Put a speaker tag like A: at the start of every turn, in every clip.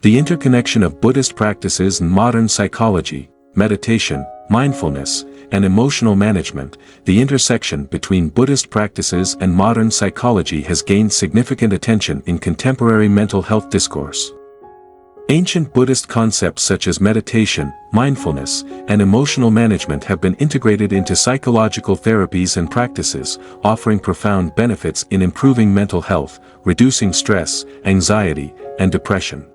A: The interconnection of Buddhist practices and modern psychology, meditation, mindfulness, and emotional management. The intersection between Buddhist practices and modern psychology has gained significant attention in contemporary mental health discourse. Ancient Buddhist concepts such as meditation, mindfulness, and emotional management have been integrated into psychological therapies and practices, offering profound benefits in improving mental health, reducing stress, anxiety, and depression.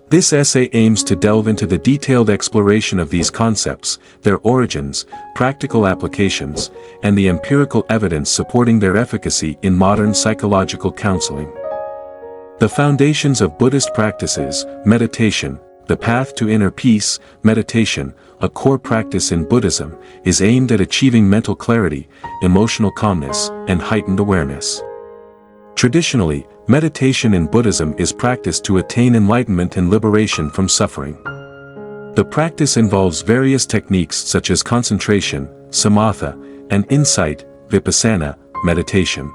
A: This essay aims to delve into the detailed exploration of these concepts, their origins, practical applications, and the empirical evidence supporting their efficacy in modern psychological counseling. The foundations of Buddhist practices, meditation, the path to inner peace. Meditation, a core practice in Buddhism, is aimed at achieving mental clarity, emotional calmness, and heightened awareness. Traditionally, meditation in Buddhism is practiced to attain enlightenment and liberation from suffering. The practice involves various techniques such as concentration, samatha, and insight, vipassana, meditation.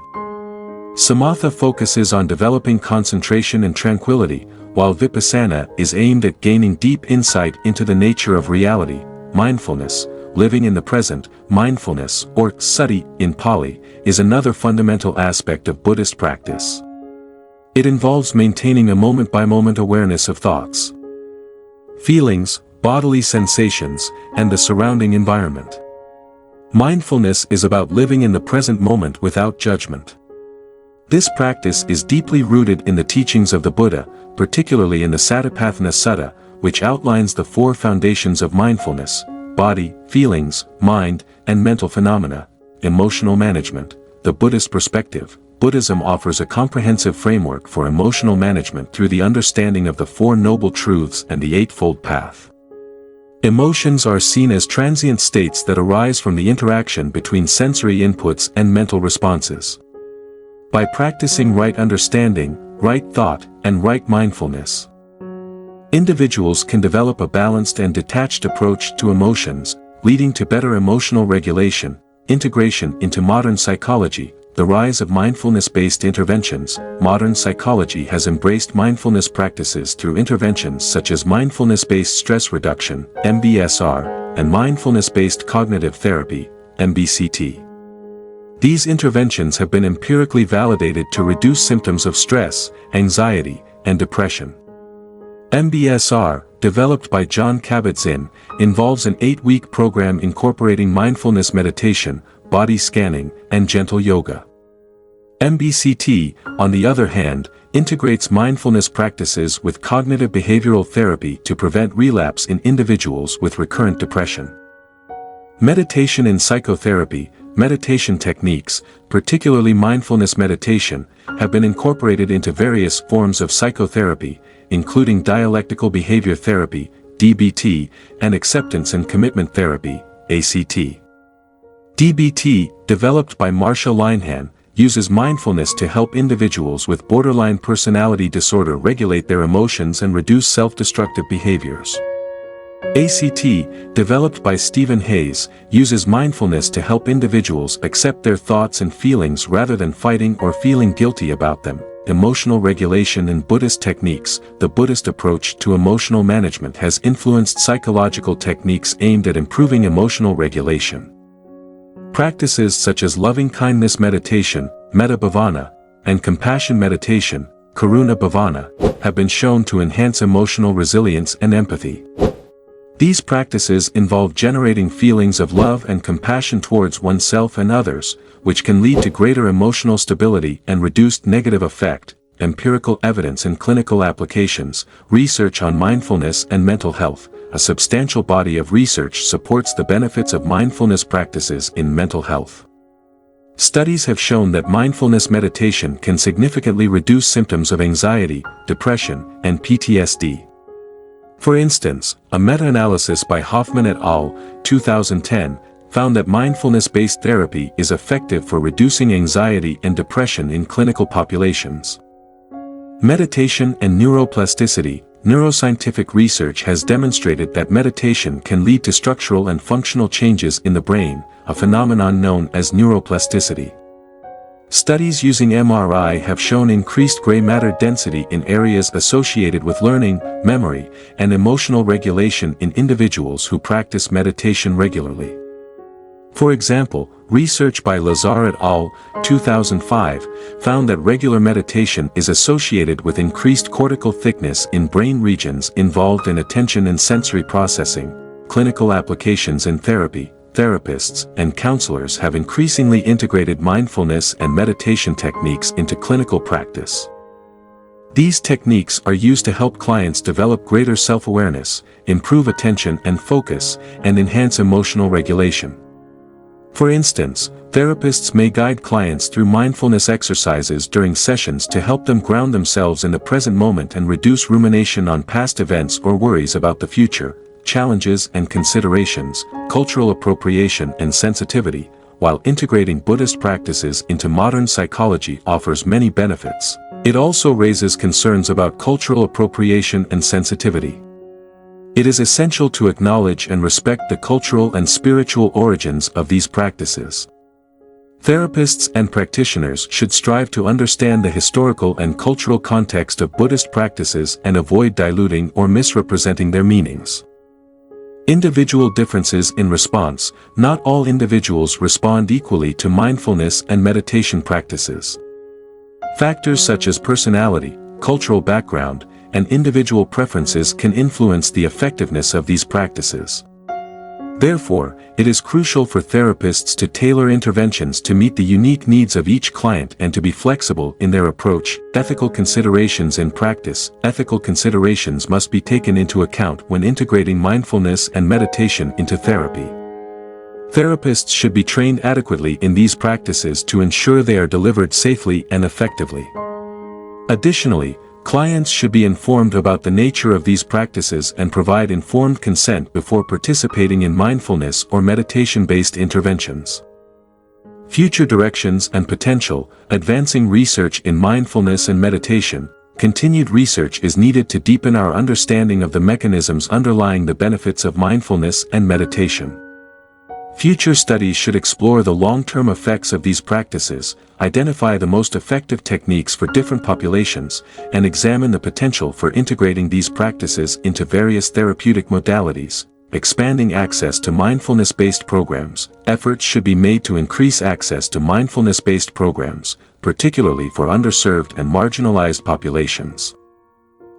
A: Samatha focuses on developing concentration and tranquility, while vipassana is aimed at gaining deep insight into the nature of reality. Mindfulness, living in the present. Mindfulness, or sati in Pali, is another fundamental aspect of Buddhist practice. It involves maintaining a moment-by-moment awareness of thoughts, feelings, bodily sensations, and the surrounding environment. Mindfulness is about living in the present moment without judgment. This practice is deeply rooted in the teachings of the Buddha, particularly in the Satipatthana Sutta, which outlines the four foundations of mindfulness: body, feelings, mind, and mental phenomena. Emotional management. The Buddhist perspective. Buddhism offers a comprehensive framework for emotional management through the understanding of the Four Noble Truths and the Eightfold Path. Emotions are seen as transient states that arise from the interaction between sensory inputs and mental responses. By practicing right understanding, right thought, and right mindfulness, individuals can develop a balanced and detached approach to emotions, leading to better emotional regulation. Integration into modern psychology. The rise of mindfulness-based interventions. Modern psychology has embraced mindfulness practices through interventions such as mindfulness-based stress reduction, MBSR, and mindfulness-based cognitive therapy, MBCT. These interventions have been empirically validated to reduce symptoms of stress, anxiety, and depression. MBSR, developed by John Kabat-Zinn, involves an 8-week program incorporating mindfulness meditation, body scanning, and gentle yoga. MBCT, on the other hand, integrates mindfulness practices with cognitive behavioral therapy to prevent relapse in individuals with recurrent depression. Meditation in psychotherapy. Meditation techniques, particularly mindfulness meditation, have been incorporated into various forms of psychotherapy, including dialectical behavior therapy, DBT, and acceptance and commitment therapy, ACT. DBT, developed by Marsha Linehan, uses mindfulness to help individuals with borderline personality disorder regulate their emotions and reduce self-destructive behaviors. ACT, developed by Stephen Hayes, uses mindfulness to help individuals accept their thoughts and feelings rather than fighting or feeling guilty about them. Emotional regulation in Buddhist techniques. The Buddhist approach to emotional management has influenced psychological techniques aimed at improving emotional regulation. Practices such as loving-kindness meditation, metta bhavana, and compassion meditation, karuna bhavana, have been shown to enhance emotional resilience and empathy. These practices involve generating feelings of love and compassion towards oneself and others, which can lead to greater emotional stability and reduced negative affect. Empirical evidence and clinical applications. Research on mindfulness and mental health. A substantial body of research supports the benefits of mindfulness practices in mental health. Studies have shown that mindfulness meditation can significantly reduce symptoms of anxiety, depression, and PTSD. For instance, a meta-analysis by Hoffman et al., 2010, found that mindfulness-based therapy is effective for reducing anxiety and depression in clinical populations. Meditation and neuroplasticity. Neuroscientific research has demonstrated that meditation can lead to structural and functional changes in the brain, a phenomenon known as neuroplasticity. Studies using MRI have shown increased gray matter density in areas associated with learning, memory, and emotional regulation in individuals who practice meditation regularly. For example, research by Lazar et al. 2005 found that regular meditation is associated with increased cortical thickness in brain regions involved in attention and sensory processing. Clinical applications in therapy. Therapists and counselors have increasingly integrated mindfulness and meditation techniques into clinical practice. These techniques are used to help clients develop greater self-awareness, improve attention and focus, and enhance emotional regulation. For instance, therapists may guide clients through mindfulness exercises during sessions to help them ground themselves in the present moment and reduce rumination on past events or worries about the future. Challenges and considerations, cultural appropriation and sensitivity. While integrating Buddhist practices into modern psychology offers many benefits, it also raises concerns about cultural appropriation and sensitivity. It is essential to acknowledge and respect the cultural and spiritual origins of these practices. Therapists and practitioners should strive to understand the historical and cultural context of Buddhist practices and avoid diluting or misrepresenting their meanings. Individual differences in response. Not all individuals respond equally to mindfulness and meditation practices. Factors such as personality, cultural background, and individual preferences can influence the effectiveness of these practices. Therefore, it is crucial for therapists to tailor interventions to meet the unique needs of each client and to be flexible in their approach. Ethical considerations in practice. Ethical considerations must be taken into account when integrating mindfulness and meditation into therapy. Therapists should be trained adequately in these practices to ensure they are delivered safely and effectively. Additionally, clients should be informed about the nature of these practices and provide informed consent before participating in mindfulness or meditation-based interventions. Future directions and potential. Advancing research in mindfulness and meditation. Continued research is needed to deepen our understanding of the mechanisms underlying the benefits of mindfulness and meditation. Future studies should explore the long-term effects of these practices, identify the most effective techniques for different populations, and examine the potential for integrating these practices into various therapeutic modalities. Expanding access to mindfulness-based programs. Efforts should be made to increase access to mindfulness-based programs, particularly for underserved and marginalized populations.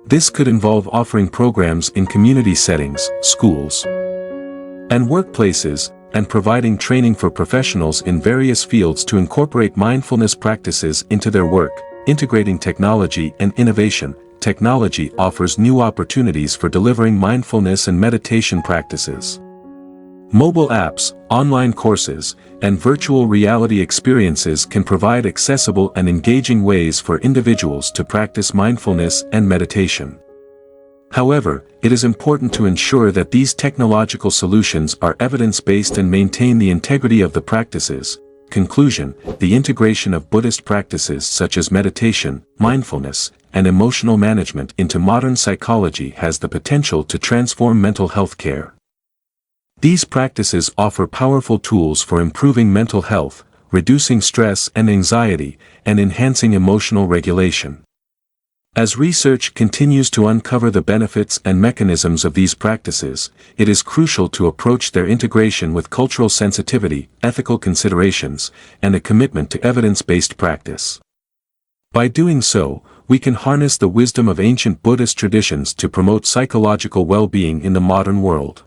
A: This could involve offering programs in community settings, schools, and workplaces, and providing training for professionals in various fields to incorporate mindfulness practices into their work. Integrating technology and innovation. Technology offers new opportunities for delivering mindfulness and meditation practices. Mobile apps, online courses, and virtual reality experiences can provide accessible and engaging ways for individuals to practice mindfulness and meditation. However, it is important to ensure that these technological solutions are evidence-based and maintain the integrity of the practices. Conclusion: the integration of Buddhist practices such as meditation, mindfulness, and emotional management into modern psychology has the potential to transform mental health care. These practices offer powerful tools for improving mental health, reducing stress and anxiety, and enhancing emotional regulation. As research continues to uncover the benefits and mechanisms of these practices, it is crucial to approach their integration with cultural sensitivity, ethical considerations, and a commitment to evidence-based practice. By doing so, we can harness the wisdom of ancient Buddhist traditions to promote psychological well-being in the modern world.